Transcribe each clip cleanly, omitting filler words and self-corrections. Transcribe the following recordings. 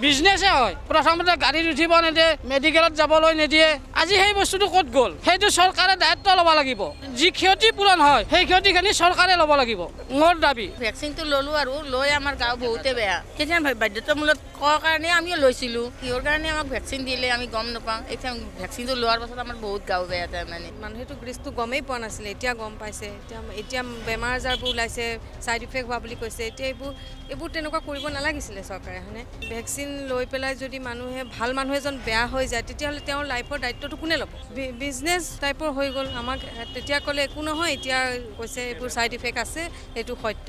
বিজনেছে হয় প্ৰথমতে গাড়ীত উঠিব নিদিয়ে মেডিকেলত যাবলৈ নিদিয়ে আজি সেই বস্তুটো ক'ত গ'ল সেইটো চৰকাৰে দায়িত্ব ল'ব লাগিব যি ক্ষতিপূৰণ হয় সেই ক্ষতিখিনি চৰকাৰে ল'ব লাগিব মোৰ দাবী ভেকচিনটো ল'লোঁ আৰু লৈ আমাৰ গাঁও বহুতে বেয়া তেতিয়া বাধ্যতামূলক কোৱাৰ কাৰণে আমিও লৈছিলোঁ কিহৰ কাৰণে আমাক ভেকচিন দিলে আমি গম নাপাওঁ এতিয়া ভেকচিনটো লোৱাৰ পাছত আমাৰ বহুত গাঁও বেয়া তাৰমানে মানুহেতো গ্ৰীচটো গমেই পোৱা নাছিলে এতিয়া গম পাইছে এতিয়া বেমাৰ আজাৰবোৰ ওলাইছে ছাইড ইফেক্ট হোৱা বুলি কৈছে এতিয়া এইবোৰ তেনেকুৱা কৰিব নালাগিছিলে চৰকাৰে হয়নে ভেকচিন লৈ পেলাই যদি ভাল মানুহ এজন বেয়া হৈ যায় তেতিয়াহ'লে তেওঁৰ লাইফৰ দায়িত্বটো কোনে ল'ব বিজনেছ টাইপৰ হৈ গ'ল আমাক তেতিয়া ক'লে একো নহয় এতিয়া কৈছে এইবোৰ ছাইড ইফেক্ট আছে এইটো সত্য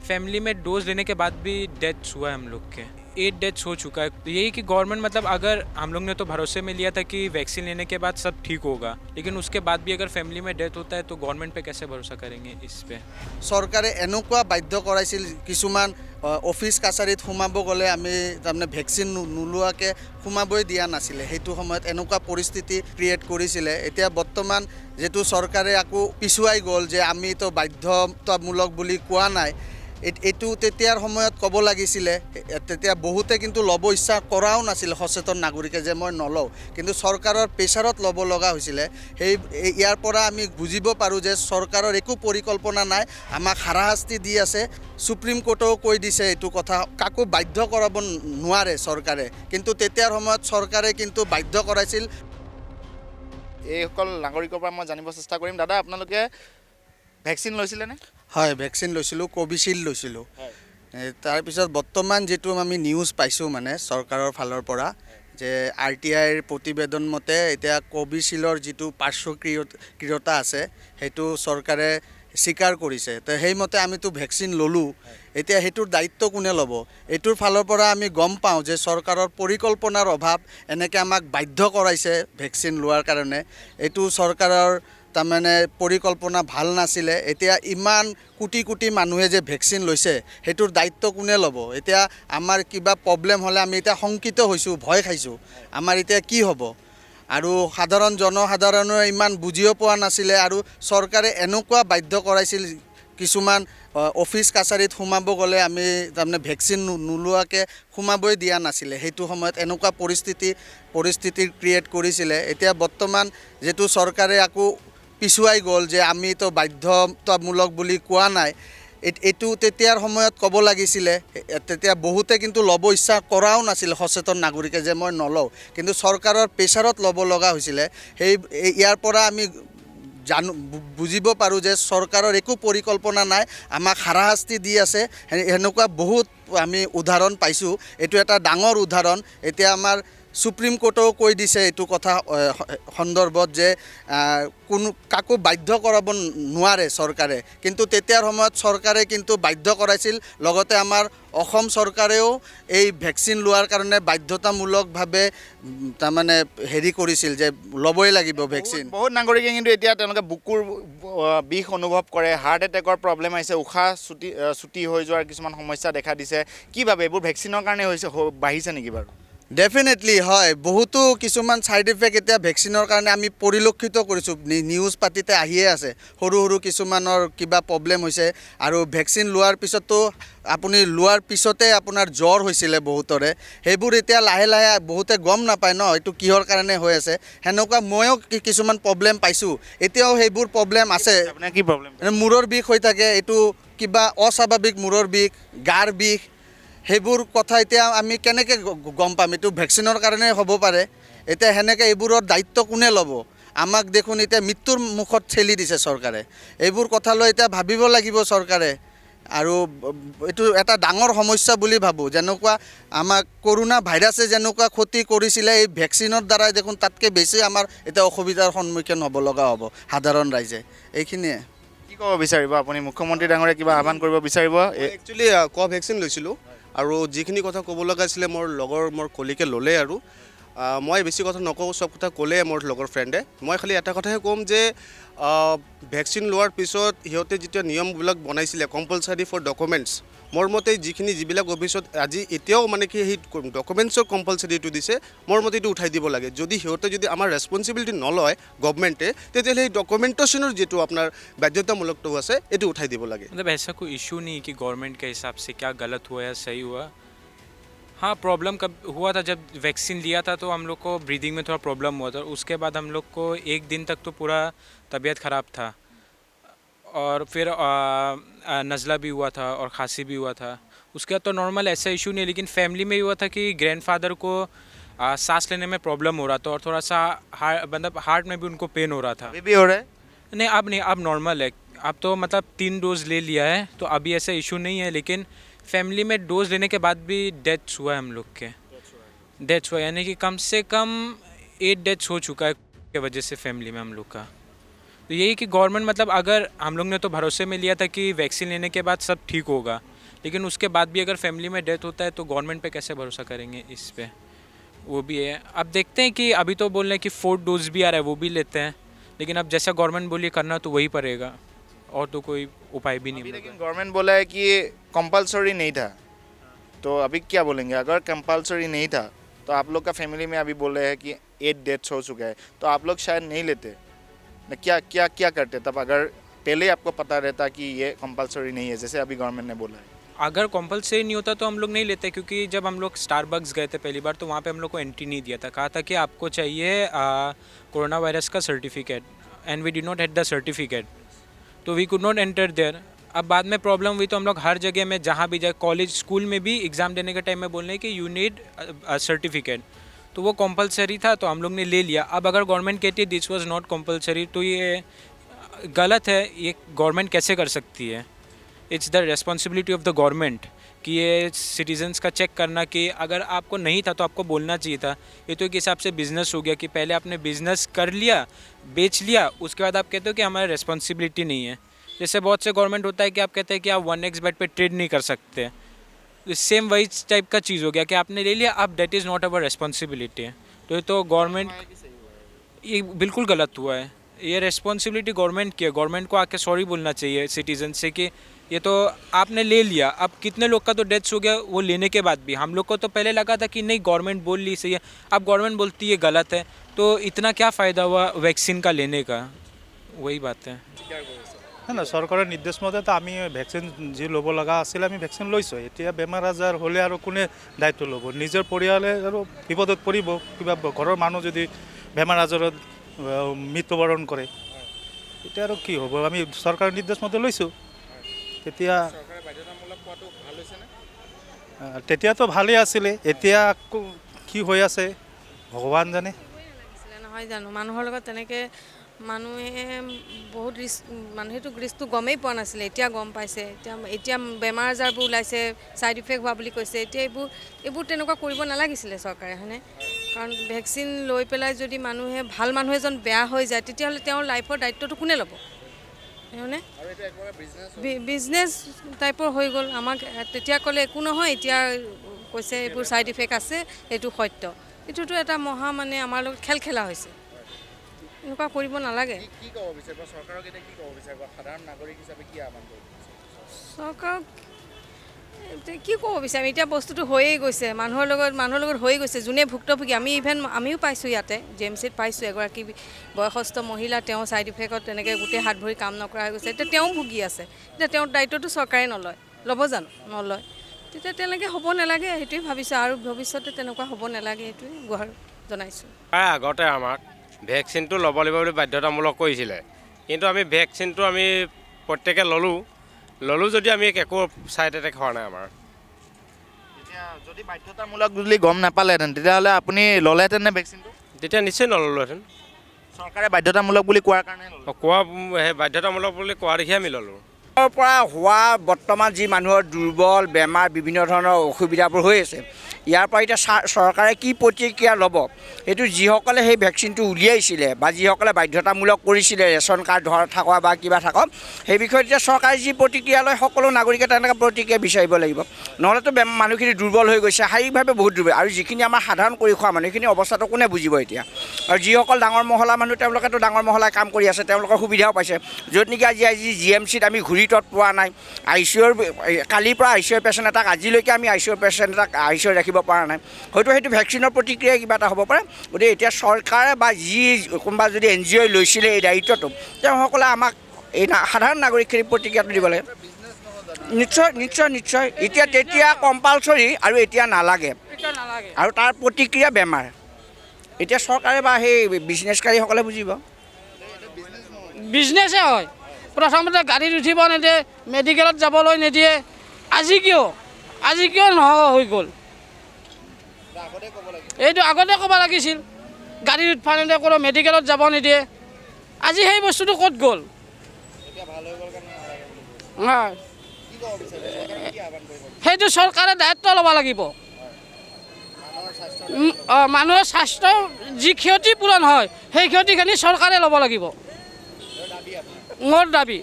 फैमिली में डोज लेने के बाद भी डेथ्स हुआ है हम लोग के 8 डेथ्स हो चुका है यही कि गवर्नमेंट मतलब अगर हम लोग ने तो भरोसे में लिया था कि वैक्सीन लेने के बाद सब ठीक होगा लेकिन उसके बाद भी अगर फैमिली में डेथ होता है तो गवर्नमेंट पे कैसे भरोसा करेंगे इस पे চৰকাৰে এনেকুৱা বাধ্য কৰাইছিল কিছুমান অফিচ কাছাৰীত সোমাব গ'লে আমি তাৰমানে ভেকচিন নোলোৱাকৈ সোমাবই দিয়া নাছিলে সেইটো সময়ত এনেকুৱা পৰিস্থিতি ক্ৰিয়েট কৰিছিলে এতিয়া বৰ্তমান যিটো চৰকাৰে আকৌ পিছুৱাই গ'ল যে আমিতো বাধ্যতামূলক বুলি কোৱা নাই এইটো তেতিয়াৰ সময়ত ক'ব লাগিছিলে তেতিয়া বহুতে কিন্তু ল'ব ইচ্ছা কৰাও নাছিল সচেতন নাগৰিকে যে মই নলওঁ কিন্তু চৰকাৰৰ প্ৰেছাৰত ল'ব লগা হৈছিলে সেই ইয়াৰ পৰা আমি বুজিব পাৰোঁ যে চৰকাৰৰ একো পৰিকল্পনা নাই আমাক হাৰাশাস্তি দি আছে সুপ্ৰিম কোৰ্টেও কৈ দিছে এইটো কথা কাকো বাধ্য কৰাব নোৱাৰে চৰকাৰে কিন্তু তেতিয়াৰ সময়ত চৰকাৰে কিন্তু বাধ্য কৰাইছিল এইসকল নাগৰিকৰ পৰা মই জানিব চেষ্টা কৰিম দাদা আপোনালোকে ভেকচিন লৈছিলেনে হয় ভেকচিন লৈছিলোঁ কোভিচিল্ড লৈছিলোঁ তাৰপিছত বৰ্তমান যিটো আমি নিউজ পাইছোঁ মানে চৰকাৰৰ ফালৰ পৰা যে RTIৰ প্ৰতিবেদন মতে এতিয়া কোভিচিল্ডৰ যিটো পাৰ্শ্বক্ৰিয়তা আছে সেইটো চৰকাৰে স্বীকাৰ কৰিছে তো সেইমতে আমিতো ভেকচিন ল'লোঁ এতিয়া সেইটোৰ দায়িত্ব কোনে ল'ব এইটোৰ ফালৰ পৰা আমি গম পাওঁ যে চৰকাৰৰ পৰিকল্পনাৰ অভাৱ এনেকৈ আমাক বাধ্য কৰাইছে ভেকচিন লোৱাৰ কাৰণে এইটো চৰকাৰৰ তাৰমানে পৰিকল্পনা ভাল নাছিলে এতিয়া ইমান কোটি কোটি মানুহে যে ভেকচিন লৈছে সেইটোৰ দায়িত্ব কোনে ল'ব এতিয়া আমাৰ কিবা প্ৰব্লেম হ'লে আমি এতিয়া শংকিত হৈছোঁ ভয় খাইছোঁ আমাৰ এতিয়া কি হ'ব আৰু জনসাধাৰণে ইমান বুজিও পোৱা নাছিলে আৰু চৰকাৰে এনেকুৱা বাধ্য কৰাইছিল কিছুমান অফিচ কাছাৰীত সোমাব গ'লে আমি তাৰমানে ভেকচিন নোলোৱাকৈ সোমাবই দিয়া নাছিলে সেইটো সময়ত এনেকুৱা পৰিস্থিতি ক্ৰিয়েট কৰিছিলে এতিয়া বৰ্তমান যিটো চৰকাৰে আকৌ পিছুৱাই গ'ল যে আমিতো বাধ্যতামূলক বুলি কোৱা নাই এইটো তেতিয়াৰ সময়ত ক'ব লাগিছিলে তেতিয়া বহুতে কিন্তু ল'ব ইচ্ছা কৰাও নাছিল সচেতন নাগৰিকে যে মই নলওঁ কিন্তু চৰকাৰৰ প্ৰেছাৰত ল'ব লগা হৈছিলে সেই ইয়াৰ পৰা আমি বুজিব পাৰোঁ যে চৰকাৰৰ একো পৰিকল্পনা নাই আমাক হাৰাশাস্তি দি আছে সেনেকুৱা বহুত আমি উদাহৰণ পাইছোঁ এইটো এটা ডাঙৰ উদাহৰণ এতিয়া আমাৰ সুপ্ৰিম কোৰ্টেও কৈ দিছে এইটো কথা সন্দৰ্ভত যে কাকো বাধ্য কৰাব নোৱাৰে চৰকাৰে কিন্তু তেতিয়াৰ সময়ত চৰকাৰে কিন্তু বাধ্য কৰাইছিল লগতে আমাৰ অসম চৰকাৰেও এই ভেকচিন লোৱাৰ কাৰণে বাধ্যতামূলকভাৱে তাৰমানে হেৰি কৰিছিল যে ল'বই লাগিব ভেকচিন বহুত নাগৰিকে কিন্তু এতিয়া তেওঁলোকে বুকুৰ বিষ অনুভৱ কৰে হাৰ্ট এটেকৰ প্ৰব্লেম আহিছে উশাহ চুটি হৈ যোৱাৰ কিছুমান সমস্যা দেখা দিছে কি ভাবে এইবোৰ ভেকচিনৰ কাৰণে হৈছে বাঢ়িছে নেকি বাৰু ডেফিনেটলি হয় বহুতো কিছুমান ছাইড ইফেক্ট এতিয়া ভেকচিনৰ কাৰণে আমি পৰিলক্ষিত কৰিছোঁ নিউজ পাতিতে আহিয়ে আছে সৰু কিছুমানৰ কিবা প্ৰব্লেম হৈছে আৰু ভেকচিন লোৱাৰ পিছতো আপুনি লোৱাৰ পিছতে আপোনাৰ জ্বৰ হৈছিলে বহুতৰে সেইবোৰ এতিয়া লাহে লাহে বহুতে গম নাপায় ন এইটো কিহৰ কাৰণে হৈ আছে সেনেকুৱা ময়ো কিছুমান প্ৰব্লেম পাইছোঁ এতিয়াও সেইবোৰ প্ৰব্লেম আছে কি প্ৰব্লেম মূৰৰ বিষ হৈ থাকে এইটো কিবা অস্বাভাৱিক মূৰৰ বিষ গাৰ বিষ সেইবোৰ কথা এতিয়া আমি কেনেকৈ গম পাম এইটো ভেকচিনৰ কাৰণে হ'ব পাৰে এতিয়া সেনেকৈ এইবোৰৰ দায়িত্ব কোনে ল'ব আমাক দেখোন এতিয়া মৃত্যুৰ মুখত ঠেলি দিছে চৰকাৰে এইবোৰ কথা লৈ এতিয়া ভাবিব লাগিব চৰকাৰে আৰু এইটো এটা ডাঙৰ সমস্যা বুলি ভাবোঁ যেনেকুৱা আমাক কৰোণা ভাইৰাছে যেনেকুৱা ক্ষতি কৰিছিলে এই ভেকচিনৰ দ্বাৰাই দেখোন তাতকৈ বেছি আমাৰ এতিয়া অসুবিধাৰ সন্মুখীন হ'ব লগা হ'ব সাধাৰণ ৰাইজে এইখিনিয়ে কি ক'ব বিচাৰিব আপুনি মুখ্যমন্ত্ৰী ডাঙৰীয়া কিবা আহ্বান কৰিব বিচাৰিব একচুৱেলি ভেকচিন লৈছিলোঁ আৰু যিখিনি কথা ক'ব লগা আছিলে মোৰ কলিকে ল'লে আৰু মই বেছি কথা নকওঁ সব কথা ক'লে মোৰ লগৰ ফ্ৰেণ্ডে মই খালি এটা কথাহে ক'ম যে ভেকচিন লোৱাৰ পিছত সিহঁতে যেতিয়া নিয়মবিলাক বনাইছিলে কম্পালচাৰী ফৰ ডকুমেণ্টছ মোৰ মতে যিবিলাক অফিচত আজি এতিয়াও মানে কি সেই ডকুমেণ্টছৰ কম্পালচাৰীটো দিছে মোৰ মতে এইটো উঠাই দিব লাগে যদি সিহঁতে যদি আমাৰ ৰেছপনচিবিলিটি নলয় গভৰ্ণমেণ্টে তেতিয়াহ'লে সেই ডকুমেণ্টেশ্যনৰ যিটো আপোনাৰ বাধ্যতামূলকটো আছে এইটো উঠাই দিব লাগে मतलब ऐसा कोई इशू नहीं कि गवर्नमेंट के हिसाब से क्या गलत हुआ या सही हुआ हाँ प्रॉब्लम कब हुआ था, जब वैक्सीन लिया था तो हम लोग को ब्रीदिंग में थोड़ा प्रॉब्लम हुआ था। उसके बाद हम लोग को एक दिन तक तो पूरा तबीयत ख़राब था और फिर नज़ला भी हुआ था और खांसी भी हुआ था। उसके बाद तो नॉर्मल ऐसा इशू नहीं, लेकिन फैमिली में हुआ था कि ग्रैंडफादर को सांस लेने में प्रॉब्लम हो रहा था और थोड़ा सा मतलब हार्ट में भी उनको पेन हो रहा था। अभी भी हो रहा है? नहीं, अब नॉर्मल है। अब तो मतलब 3 डोज ले लिया है तो अभी ऐसा इशू नहीं है, लेकिन फैमिली में डोज लेने के बाद भी डेथ्स हुआ है हम लोग के। डेथ्स हुआ यानी कि कम से कम 8 डेथ्स हो चुका है के वजह से फैमिली में हम लोग का। तो यही कि गवर्नमेंट मतलब अगर हम लोग ने तो भरोसे में लिया था कि वैक्सीन लेने के बाद सब ठीक होगा, लेकिन उसके बाद भी अगर फैमिली में डेथ होता है तो गवर्नमेंट पे कैसे भरोसा करेंगे इस पे, वो भी है। अब देखते हैं कि अभी तो बोल रहे हैं कि 4 डोज भी आ रहा है, वो भी लेते हैं, लेकिन अब जैसा गवर्नमेंट बोलिए करना तो वही पड़ेगा, और तो कोई उपाय भी नहीं। लेकिन गवर्नमेंट बोला है कि कंपलसरी नहीं था, तो अभी क्या बोलेंगे? अगर कंपलसरी नहीं था तो आप लोग का फैमिली में अभी बोल रहे हैं कि 8 डेथ्स हो चुका है, तो आप लोग शायद नहीं लेते ना? क्या करते तब, अगर पहले आपको पता रहता कि ये कंपलसरी नहीं है जैसे अभी गवर्नमेंट ने बोला है? अगर कंपलसरी नहीं होता तो हम लोग नहीं लेते, क्योंकि जब हम लोग स्टारबक्स गए थे पहली बार तो वहाँ पे हम लोग को एंट्री नहीं दिया था। कहा था कि आपको चाहिए कोरोना वायरस का certificate, and we did not had the certificate, तो we could not enter there. अब बाद में प्रॉब्लम हुई तो हम लोग हर जगह में जहाँ भी जाए, कॉलेज स्कूल में भी एग्ज़ाम देने के टाइम में बोल रहे हैं कि यू नीड सर्टिफिकेट, तो वो कंपलसरी था तो हम लोग ने ले लिया। अब अगर गवर्नमेंट कहती है दिस वाज नॉट कंपलसरी तो ये गलत है। ये गवर्नमेंट कैसे कर सकती है? It's the responsibility of the government कि ये सिटीजन्स का चेक करना कि अगर आपको नहीं था तो आपको बोलना चाहिए था। ये तो एक हिसाब से बिज़नेस हो गया कि पहले आपने बिज़नेस कर लिया, बेच लिया, उसके बाद आप कहते हो कि हमारी रेस्पॉन्सिबिलिटी नहीं है। जैसे बहुत से गवर्नमेंट होता है कि आप कहते हैं कि आप 1x बेट पे ट्रेड नहीं कर सकते, सेम वही टाइप का चीज़ हो गया कि आपने ले लिया, अब that is not our responsibility है। तो ये तो गवर्नमेंट, ये बिल्कुल गलत हुआ है। ये रेस्पॉन्सिबिलिटी गवर्नमेंट की है, गवर्नमेंट को आके सॉरी बोलना चाहिए सिटीजन से कि ये तो आपने ले लिया। अब कितने लोग का तो डेथ्स हो गया वो लेने के बाद भी। हम लोग को तो पहले लगा था कि नहीं गवर्नमेंट बोल ली सही है, अब गवर्नमेंट बोलती है गलत है, तो इतना क्या फ़ायदा हुआ वैक्सीन का लेने का? वही बात है। না চৰকাৰৰ নিৰ্দেশ মতেতো আমি ভেকচিন যি ল'ব লগা আছিলে আমি ভেকচিন লৈছোঁ। এতিয়া বেমাৰ আজাৰ হ'লে আৰু কোনে দায়িত্ব ল'ব? নিজৰ পৰিয়ালে আৰু বিপদত পৰিব, কিবা ঘৰৰ মানুহ যদি বেমাৰ আজাৰত মৃত্যুবৰণ কৰে এতিয়া আৰু কি হ'ব? আমি চৰকাৰৰ নিৰ্দেশ মতে লৈছোঁ। তেতিয়াতো ভালেই আছিলে, এতিয়া কি হৈ আছে ভগৱান জানে। নহয় জানো মানুহৰ লগত তেনেকৈ মানুহে বহুত মানুহেতো গ্ৰীচটো গমেই পোৱা নাছিলে, এতিয়া গম পাইছে। এতিয়া বেমাৰ আজাৰবোৰ ওলাইছে, ছাইড ইফেক্ট হোৱা বুলি কৈছে। এতিয়া এইবোৰ তেনেকুৱা কৰিব নালাগিছিলে চৰকাৰে, হয়নে? কাৰণ ভেকচিন লৈ পেলাই যদি ভাল মানুহ এজন বেয়া হৈ যায় তেতিয়াহ'লে তেওঁৰ লাইফৰ দায়িত্বটো কোনে ল'ব? হয়নে? বিজনেছ টাইপৰ হৈ গ'ল। আমাক তেতিয়া ক'লে একো নহয়, এতিয়া কৈছে এইবোৰ ছাইড ইফেক্ট আছে, এইটো সত্য। এইটোতো এটা মহা মানে আমাৰ লগত খেলা হৈছে। এনেকুৱা কৰিব নালাগে। চৰকাৰক কি ক'ব বিচাৰিম? এতিয়া বস্তুটো হৈয়ে গৈছে, মানুহৰ লগত হৈ গৈছে। যোনে ভুক্তভোগী, আমিও পাইছোঁ ইয়াতে JMCত পাইছোঁ। এগৰাকী বয়সস্থ মহিলা, তেওঁ ছাইড ইফেক্টত তেনেকৈ গোটেই হাত ভৰি কাম নকৰা হৈ গৈছে। এতিয়া তেওঁ ভুগি আছে। এতিয়া তেওঁৰ দায়িত্বটো চৰকাৰে ল'ব জানো? নলয়। তেতিয়া তেনেকৈ হ'ব নালাগে, সেইটোৱে ভাবিছোঁ। আৰু ভৱিষ্যতে তেনেকুৱা হ'ব নালাগে, সেইটোৱে গুহাৰি জনাইছোঁ। আগতে আমাক ভেকচিনটো ল'ব লাগিব বুলি বাধ্যতামূলক কৰিছিলে, কিন্তু আমি ভেকচিনটো আমি প্ৰত্যেকে ল'লোঁ যদি আমি একো ছাইড এফেক্ট হোৱা নাই আমাৰ। এতিয়া যদি বাধ্যতামূলক বুলি গম নাপালেহেঁতেন তেতিয়াহ'লে আপুনি ল'লেহেঁতেন নে ভেকচিনটো? তেতিয়া নিশ্চয় নল'লোহেঁতেন। চৰকাৰে বাধ্যতামূলক বুলি কোৱাৰ কাৰণে সেই বাধ্যতামূলক বুলি কোৱা দেখি আমি ল'লোঁ। পৰা হোৱা বৰ্তমান যি মানুহৰ দুৰ্বল বেমাৰ, বিভিন্ন ধৰণৰ অসুবিধাবোৰ হৈ আছে, ইয়াৰ পৰা এতিয়া চৰকাৰে কি প্ৰতিক্ৰিয়া ল'ব? সেইটো যিসকলে সেই ভেকচিনটো উলিয়াইছিলে বা যিসকলে বাধ্যতামূলক কৰিছিলে, ৰেচন কাৰ্ড থকা বা কিবা থাকক, সেই বিষয়ত এতিয়া চৰকাৰে যি প্ৰতিক্ৰিয়া লয় সকলো নাগৰিকে তেনেকৈ প্ৰতিক্ৰিয়া বিচাৰিব লাগিব। নহ'লেতো মানুহখিনি দুৰ্বল হৈ গৈছে, শাৰীৰিকভাৱে বহুত দুৰ্বল। আৰু যিখিনি আমাৰ সাধাৰণ কৰি খোৱা মানুহ, সেইখিনি অৱস্থাটো কোনে বুজিব এতিয়া? আৰু যিসকল ডাঙৰ মহলা মানুহ, তেওঁলোকেতো ডাঙৰ মহলাই কাম কৰি আছে, তেওঁলোকৰ সুবিধাও পাইছে। য'ত নেকি আজি JMCত আমি ঘূৰি তত পোৱা নাই। ICUৰ কালিৰ পৰা ICUৰ পেচেণ্ট এটাক, আজিলৈকে আমি ICUৰ পেচেণ্ট এটাক ICUত ৰাখিব পৰা নাই। হয়তো সেইটো ভেকচিনৰ প্ৰতিক্ৰিয়া কিবা এটা হ'ব পাৰে। গতিকে এতিয়া চৰকাৰে বা কোনোবা যদি NGOই লৈছিলে এই দায়িত্বটো, তেওঁসকলে আমাক এই সাধাৰণ নাগৰিকখিনিক প্ৰতিক্ৰিয়াটো দিব লাগে। নিশ্চয় নিশ্চয় নিশ্চয় এতিয়া তেতিয়া কম্পালচৰি আৰু এতিয়া নালাগে এতিয়া নালাগে আৰু তাৰ প্ৰতিক্ৰিয়া বেমাৰ এতিয়া চৰকাৰে বা সেই বিজনেছকাৰীসকলে বুজিব বিজনেছে হয় প্ৰথমতে গাড়ীত উঠিব নিদিয়ে মেডিকেলত যাবলৈ নিদিয়ে আজি কিয় নোহোৱা হৈ গ'ল এইটো আগতে ক'ব লাগিছিল গাড়ীত উঠবা নিদিয়ে কোনো মেডিকেলত যাব নিদিয়ে আজি সেই বস্তুটো ক'ত গ'ল হয় সেইটো চৰকাৰে দায়িত্ব ল'ব লাগিব মানুহৰ স্বাস্থ্য যি ক্ষতি পূৰণ হয় সেই ক্ষতিখিনি চৰকাৰে ল'ব লাগিব মোৰ দাবী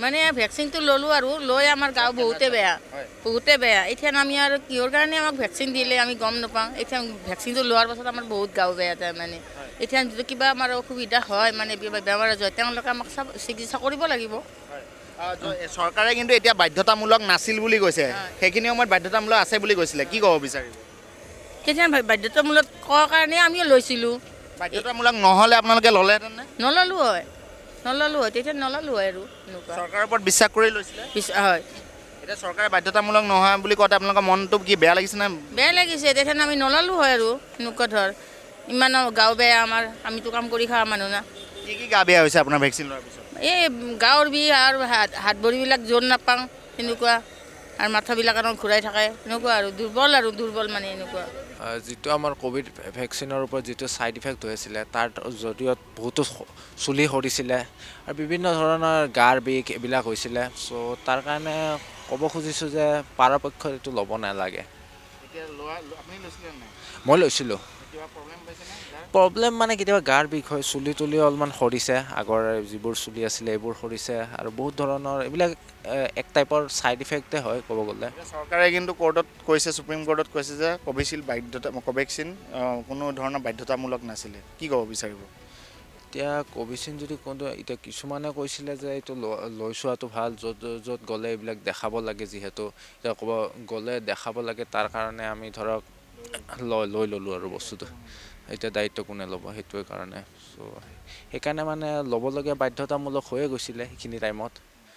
মানে ভেকচিনটো ল'লোঁ আৰু লৈ আমাৰ গাঁও বহুতে বেয়া এতিয়া আমি আৰু কিহৰ কাৰণে আমাক ভেকচিন দিলে আমি গম নাপাওঁ এতিয়া ভেকচিনটো লোৱাৰ পাছত আমাৰ বহুত গাঁও বেয়া তাৰমানে এতিয়া যদি কিবা আমাৰ অসুবিধা হয় মানে বেমাৰ হয় তেওঁলোকে আমাক চিকিৎসা কৰিব লাগিব চৰকাৰে কিন্তু এতিয়া বাধ্যতামূলক নাছিল বুলি কৈছে সেইখিনি সময়ত বাধ্যতামূলক আছে বুলি কৈছিলে কি ক'ব বিচাৰিব তেতিয়া বাধ্যতামূলক কোৱাৰ কাৰণে আমিও লৈছিলোঁ বাধ্যতামূলক নহ'লে আপোনালোকে ল'লেহেঁতেন নে নল'লোঁ হয় তেতিয়া নল'লোঁ হয় আৰু এনেকুৱা চৰকাৰৰ ওপৰত বিশ্বাস কৰি লৈছিলে হয় এতিয়া চৰকাৰে বাধ্যতামূলক নহয় বুলি কওঁতে আপোনালোকৰ মনটো কি বেয়া লাগিছে নে বেয়া লাগিছে তেতিয়া আমি নল'লোঁ হয় আৰু এনেকুৱা ধৰ ইমান গাঁও বেয়া আমাৰ আমিতো কাম কৰি খোৱা মানুহ না কি গা বেয়া হৈছে আপোনাৰ ভেকচিন লোৱাৰ পিছত এই গাঁৱৰ বিষ আৰু হাত ভৰিবিলাক জোৰ নাপাওঁ তেনেকুৱা আৰু মাথাবিলাক আৰু ঘূৰাই থাকে এনেকুৱা আৰু দুৰ্বল মানে এনেকুৱা যিটো আমাৰ ক'ভিড ভেকচিনৰ ওপৰত যিটো ছাইড ইফেক্ট হৈ আছিলে তাৰ জৰিয়তে বহুতো চুলি সৰিছিলে আৰু বিভিন্ন ধৰণৰ গাৰ বিষ এইবিলাক হৈছিলে চ' তাৰ কাৰণে ক'ব খুজিছোঁ যে পৰাপক্ষত এইটো ল'ব নালাগে মই লৈছিলোঁ প্ৰব্লেম মানে কেতিয়াবা গাৰ বিষ হয় চুলি তুলি অলপমান সৰিছে আগৰ যিবোৰ চুলি আছিলে এইবোৰ সৰিছে আৰু বহুত ধৰণৰ এইবিলাক এক টাইপৰ ছাইড ইফেক্টে হয় ক'ব গ'লে চৰকাৰে কিন্তু কোৰ্টত কৈছে সুপ্ৰিম কোৰ্টত কৈছে যে কোভেক্সিন কোনো ধৰণৰ বাধ্যতামূলক নাছিলে কি ক'ব বিচাৰিব এতিয়া কোভিচিন যদি কোনটো এতিয়া কিছুমানে কৈছিলে যে এইটো লৈ চোৱাটো ভাল য'ত গ'লে এইবিলাক দেখাব লাগে যিহেতু এতিয়া ক'ব গ'লে দেখাব লাগে তাৰ কাৰণে আমি ধৰক লৈ ল'লোঁ আৰু বস্তুটো এতিয়া দায়িত্ব কোনে ল'ব সেইটোৱে কাৰণে চ' সেইকাৰণে মানে ল'বলগীয়া বাধ্যতামূলক হৈয়ে গৈছিলে সেইখিনি টাইমত